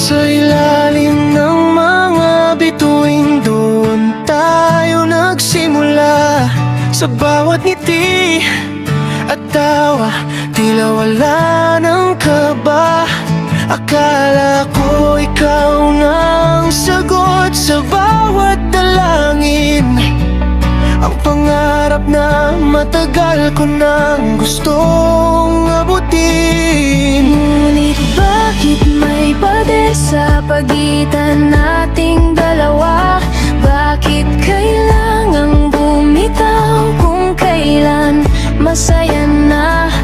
Sa ilalim ng mga bituin, doon tayo nagsimula. Sa bawat ngiti at tawa, tila wala ng kaba. Akala ko ikaw nang sagot sa bawat dalangin, ang pangarap na matagal ko nang gustong abutin. Ngunit bakit may pader sa pagitan nating dalawa? Bakit kailangang bumitaw kung kailan masaya na?